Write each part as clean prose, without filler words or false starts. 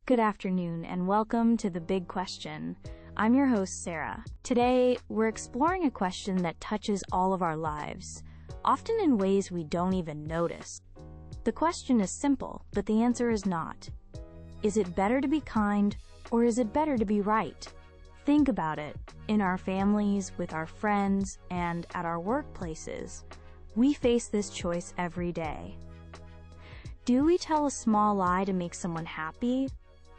Good afternoon and welcome to The Big Question. I'm your host, Sarah. Today, we're exploring a question that touches all of our lives, often in ways we don't even notice. The question is simple, but the answer is not. Is it better to be kind, or is it better to be right? Think about it. In our families, with our friends, and at our workplaces, we face this choice every day. Do we tell a small lie to make someone happy?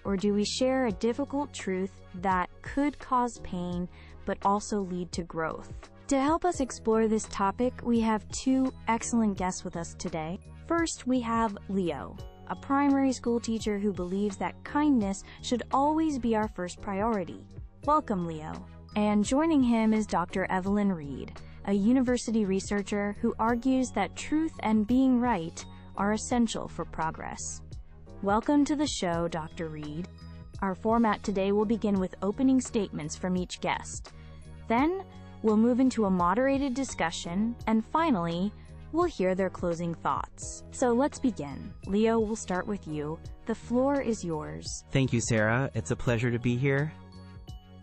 Or do we share a difficult truth that could cause pain but also lead to growth? To help us explore this topic, we have two excellent guests with us today. First, we have Leo, a primary school teacher who believes that kindness should always be our first priority. Welcome, Leo. And joining him is Dr. Evelyn Reed, a university researcher who argues that truth and being right are essential for progress. Welcome to the show, Dr. Reed. Our format today will begin with opening statements from each guest. Then, we'll move into a moderated discussion, and finally, we'll hear their closing thoughts. So let's begin. Leo, we'll start with you. The floor is yours. Thank you, Sarah. It's a pleasure to be here.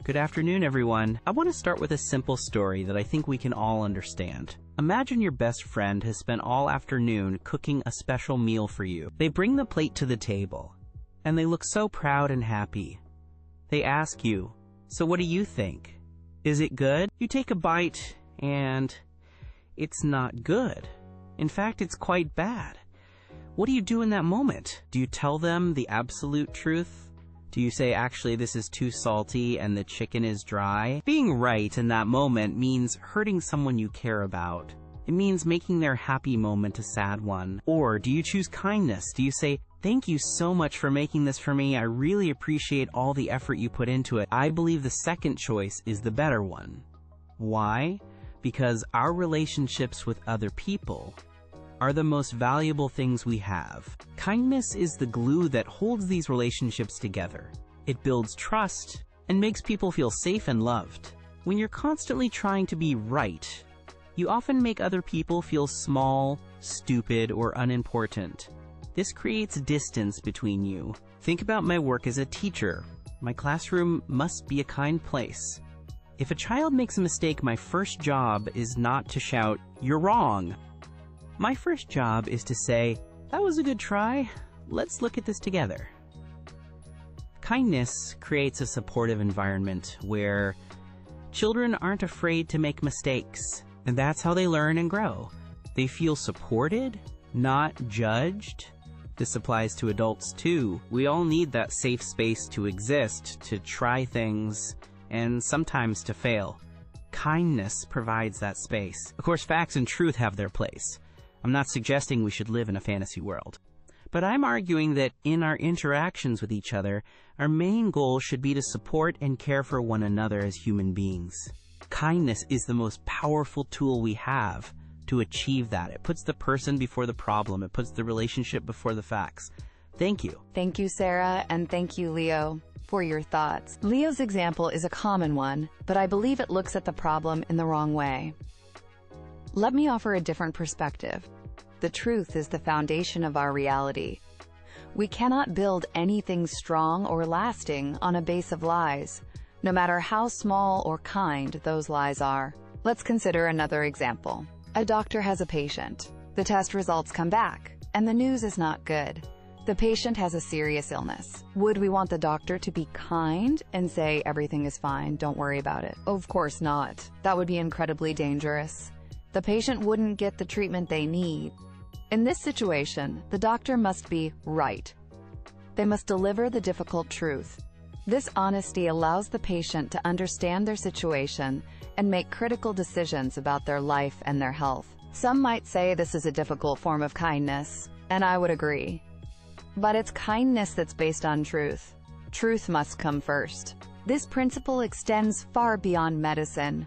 Good afternoon, everyone. I want to start with a simple story that I think we can all understand. Imagine your best friend has spent all afternoon cooking a special meal for you. They bring the plate to the table, and they look so proud and happy. They ask you, "So what do you think? Is it good?" You take a bite, and it's not good. In fact, it's quite bad. What do you do in that moment? Do you tell them the absolute truth? Do you say, actually, this is too salty and the chicken is dry? Being right in that moment means hurting someone you care about. It means making their happy moment a sad one. Or do you choose kindness? Do you say, "Thank you so much for making this for me. I really appreciate all the effort you put into it." I believe the second choice is the better one. Why? Because our relationships with other people are the most valuable things we have. Kindness is the glue that holds these relationships together. It builds trust and makes people feel safe and loved. When you're constantly trying to be right, you often make other people feel small, stupid, or unimportant. This creates distance between you. Think about my work as a teacher. My classroom must be a kind place. If a child makes a mistake, my first job is not to shout, "You're wrong." My first job is to say, "That was a good try. Let's look at this together." Kindness creates a supportive environment where children aren't afraid to make mistakes, and that's how they learn and grow. They feel supported, not judged. This applies to adults too. We all need that safe space to exist, to try things, and sometimes to fail. Kindness provides that space. Of course, facts and truth have their place. I'm not suggesting we should live in a fantasy world. But I'm arguing that in our interactions with each other, our main goal should be to support and care for one another as human beings. Kindness is the most powerful tool we have to achieve that. It puts the person before the problem. It puts the relationship before the facts. Thank you. Thank you, Sarah, and thank you, Leo, for your thoughts. Leo's example is a common one, but I believe it looks at the problem in the wrong way. Let me offer a different perspective. The truth is the foundation of our reality. We cannot build anything strong or lasting on a base of lies, no matter how small or kind those lies are. Let's consider another example. A doctor has a patient. The test results come back, and the news is not good. The patient has a serious illness. Would we want the doctor to be kind and say, "Everything is fine, don't worry about it"? Of course not. That would be incredibly dangerous. The patient wouldn't get the treatment they need. In this situation, the doctor must be right. They must deliver the difficult truth. This honesty allows the patient to understand their situation and make critical decisions about their life and their health. Some might say this is a difficult form of kindness, and I would agree. But it's kindness that's based on truth. Truth must come first. This principle extends far beyond medicine.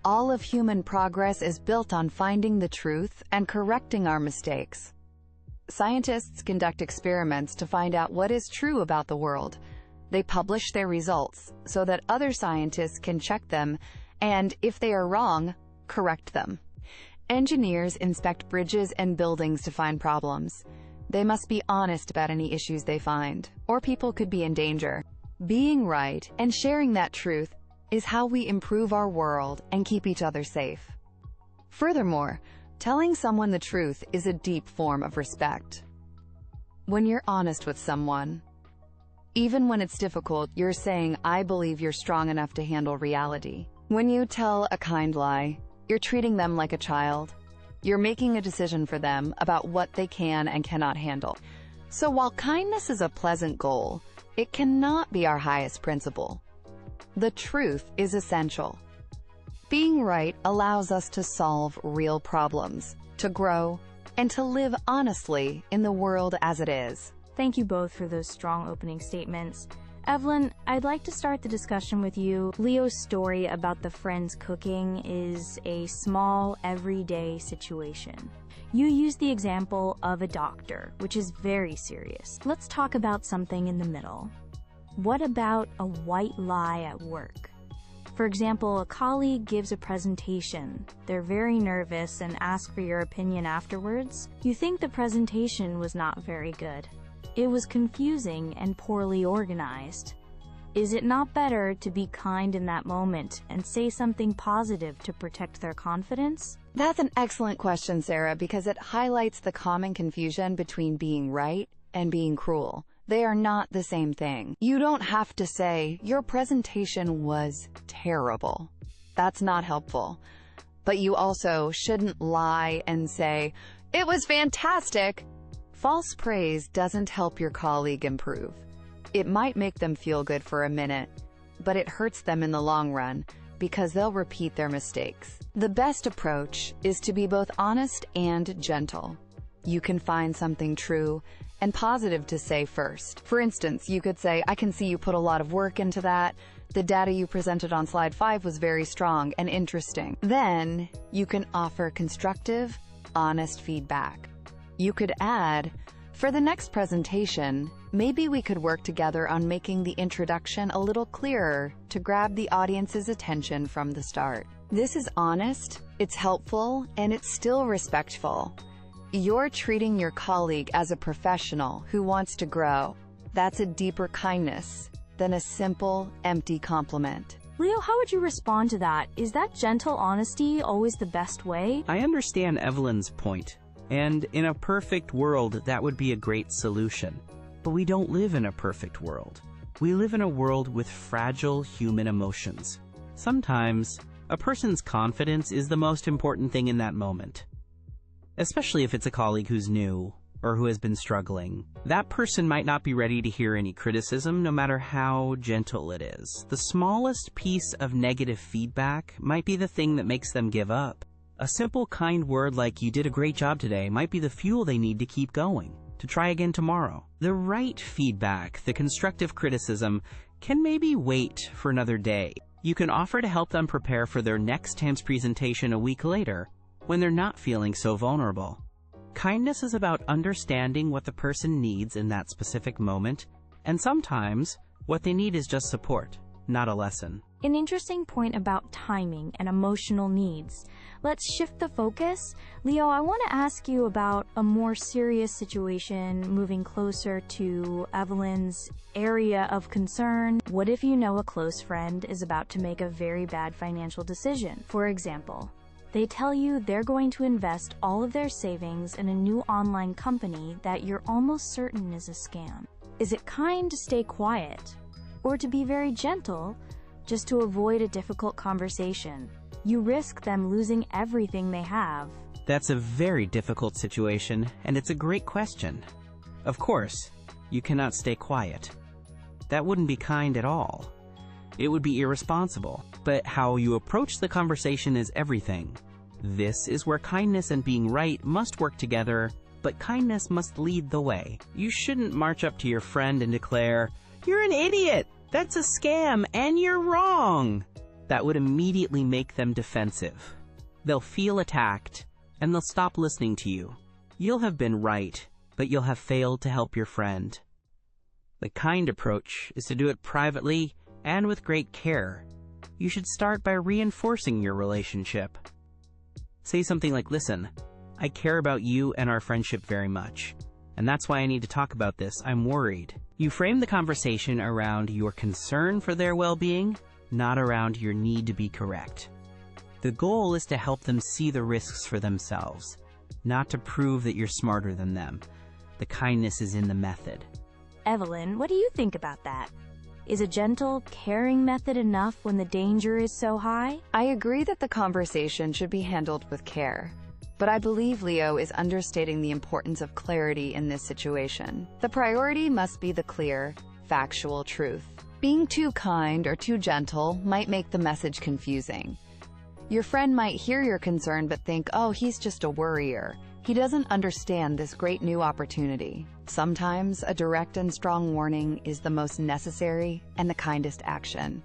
All of human progress is built on finding the truth and correcting our mistakes. Scientists conduct experiments to find out what is true about the world. They publish their results so that other scientists can check them and, if they are wrong, correct them. Engineers inspect bridges and buildings to find problems. They must be honest about any issues they find, or people could be in danger. Being right and sharing that truth is how we improve our world and keep each other safe. Furthermore, telling someone the truth is a deep form of respect. When you're honest with someone, even when it's difficult, you're saying, "I believe you're strong enough to handle reality." When you tell a kind lie, you're treating them like a child. You're making a decision for them about what they can and cannot handle. So while kindness is a pleasant goal, it cannot be our highest principle. The truth is essential. Being right allows us to solve real problems, to grow, and to live honestly in the world as it is. Thank you both for those strong opening statements. Evelyn, I'd like to start the discussion with you. Leo's story about the friends cooking is a small, everyday situation. You used the example of a doctor, which is very serious. Let's talk about something in the middle. What about a white lie at work? For example, a colleague gives a presentation. They're very nervous and ask for your opinion afterwards. You think the presentation was not very good. It was confusing and poorly organized. Is it not better to be kind in that moment and say something positive to protect their confidence? That's an excellent question, Sarah, because it highlights the common confusion between being right and being cruel. They are not the same thing. You don't have to say, "Your presentation was terrible." That's not helpful. But you also shouldn't lie and say, "It was fantastic." False praise doesn't help your colleague improve. It might make them feel good for a minute, but it hurts them in the long run because they'll repeat their mistakes. The best approach is to be both honest and gentle. You can find something true and positive to say first. For instance, you could say, "I can see you put a lot of work into that. The data you presented on slide 5 was very strong and interesting." Then, you can offer constructive, honest feedback. You could add, "For the next presentation, maybe we could work together on making the introduction a little clearer to grab the audience's attention from the start." This is honest, it's helpful, and it's still respectful. You're treating your colleague as a professional who wants to grow. That's a deeper kindness than a simple, empty compliment. Leo, how would you respond to that? Is that gentle honesty always the best way? I understand Evelyn's point, and in a perfect world, that would be a great solution. But we don't live in a perfect world. We live in a world with fragile human emotions. Sometimes, a person's confidence is the most important thing in that moment. Especially if it's a colleague who's new or who has been struggling. That person might not be ready to hear any criticism, no matter how gentle it is. The smallest piece of negative feedback might be the thing that makes them give up. A simple, kind word like, "You did a great job today," might be the fuel they need to keep going, to try again tomorrow. The right feedback, the constructive criticism, can maybe wait for another day. You can offer to help them prepare for their next TAMS presentation a week later, when they're not feeling so vulnerable. Kindness is about understanding what the person needs in that specific moment, and sometimes what they need is just support, not a lesson. An interesting point about timing and emotional needs. Let's shift the focus. Leo, I want to ask you about a more serious situation, moving closer to Evelyn's area of concern. What if you know a close friend is about to make a very bad financial decision? For example, they tell you they're going to invest all of their savings in a new online company that you're almost certain is a scam. Is it kind to stay quiet, or to be very gentle, just to avoid a difficult conversation? You risk them losing everything they have. That's a very difficult situation, and it's a great question. Of course, you cannot stay quiet. That wouldn't be kind at all. It would be irresponsible. But how you approach the conversation is everything. This is where kindness and being right must work together, but kindness must lead the way. You shouldn't march up to your friend and declare, "You're an idiot! That's a scam, and you're wrong!" That would immediately make them defensive. They'll feel attacked, and they'll stop listening to you. You'll have been right, but you'll have failed to help your friend. The kind approach is to do it privately and with great care. You should start by reinforcing your relationship. Say something like, "Listen, I care about you and our friendship very much, and that's why I need to talk about this. I'm worried. You frame the conversation around your concern for their well-being, not around your need to be correct. The goal is to help them see the risks for themselves, not to prove that you're smarter than them. The kindness is in the method. Evelyn, what do you think about that? Is a gentle, caring method enough when the danger is so high? I agree that the conversation should be handled with care, but I believe Leo is understating the importance of clarity in this situation. The priority must be the clear, factual truth. Being too kind or too gentle might make the message confusing. Your friend might hear your concern but think, oh, he's just a worrier. He doesn't understand this great new opportunity. Sometimes a direct and strong warning is the most necessary and the kindest action.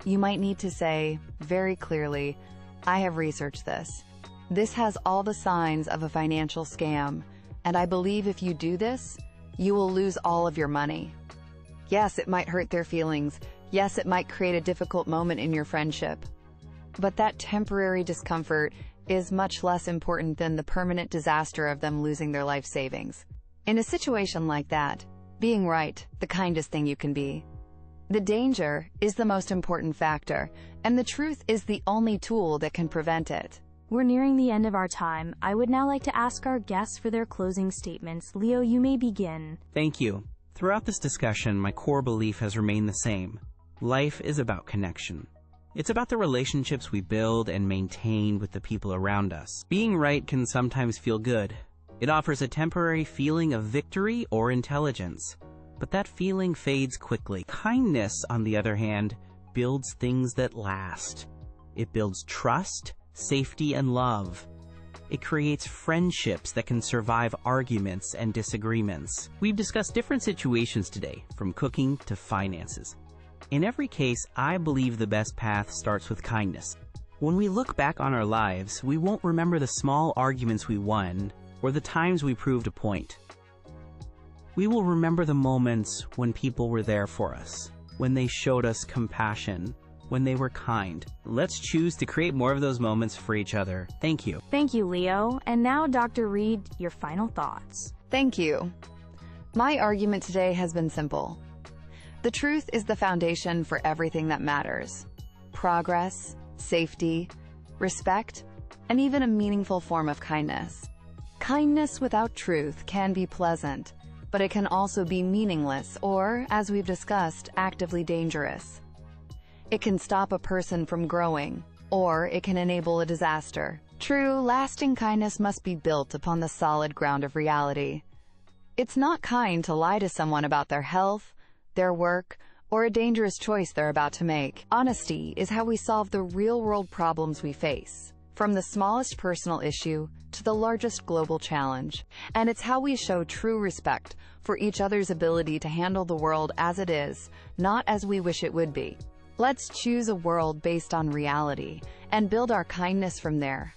You might need to say, very clearly, I have researched this. This has all the signs of a financial scam, and I believe if you do this, you will lose all of your money. Yes, it might hurt their feelings. Yes, it might create a difficult moment in your friendship. But that temporary discomfort is much less important than the permanent disaster of them losing their life savings. In a situation like that, being right, the kindest thing you can be. The danger is the most important factor, and the truth is the only tool that can prevent it. We're nearing the end of our time. I would now like to ask our guests for their closing statements. Leo, you may begin. Thank you. Throughout this discussion, my core belief has remained the same. Life is about connection. It's about the relationships we build and maintain with the people around us. Being right can sometimes feel good. It offers a temporary feeling of victory or intelligence, but that feeling fades quickly. Kindness, on the other hand, builds things that last. It builds trust, safety, and love. It creates friendships that can survive arguments and disagreements. We've discussed different situations today, from cooking to finances. In every case, I believe the best path starts with kindness. When we look back on our lives, we won't remember the small arguments we won or the times we proved a point. We will remember the moments when people were there for us, when they showed us compassion, when they were kind. Let's choose to create more of those moments for each other. Thank you. Thank you, Leo. And now, Dr. Reed, your final thoughts. Thank you. My argument today has been simple. The truth is the foundation for everything that matters. Progress, safety, respect, and even a meaningful form of kindness. Kindness without truth can be pleasant, but it can also be meaningless or, as we've discussed, actively dangerous. It can stop a person from growing, or it can enable a disaster. True, lasting kindness must be built upon the solid ground of reality. It's not kind to lie to someone about their health, their work, or a dangerous choice they're about to make. Honesty is how we solve the real-world problems we face, from the smallest personal issue to the largest global challenge. And it's how we show true respect for each other's ability to handle the world as it is, not as we wish it would be. Let's choose a world based on reality and build our kindness from there.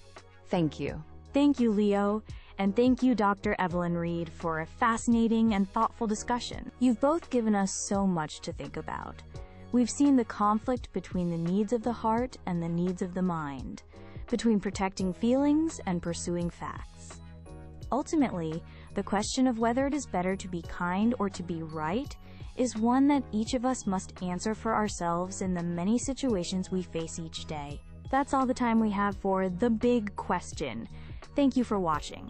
Thank you. Thank you, Leo. And thank you, Dr. Evelyn Reed, for a fascinating and thoughtful discussion. You've both given us so much to think about. We've seen the conflict between the needs of the heart and the needs of the mind, between protecting feelings and pursuing facts. Ultimately, the question of whether it is better to be kind or to be right is one that each of us must answer for ourselves in the many situations we face each day. That's all the time we have for The Big Question. Thank you for watching.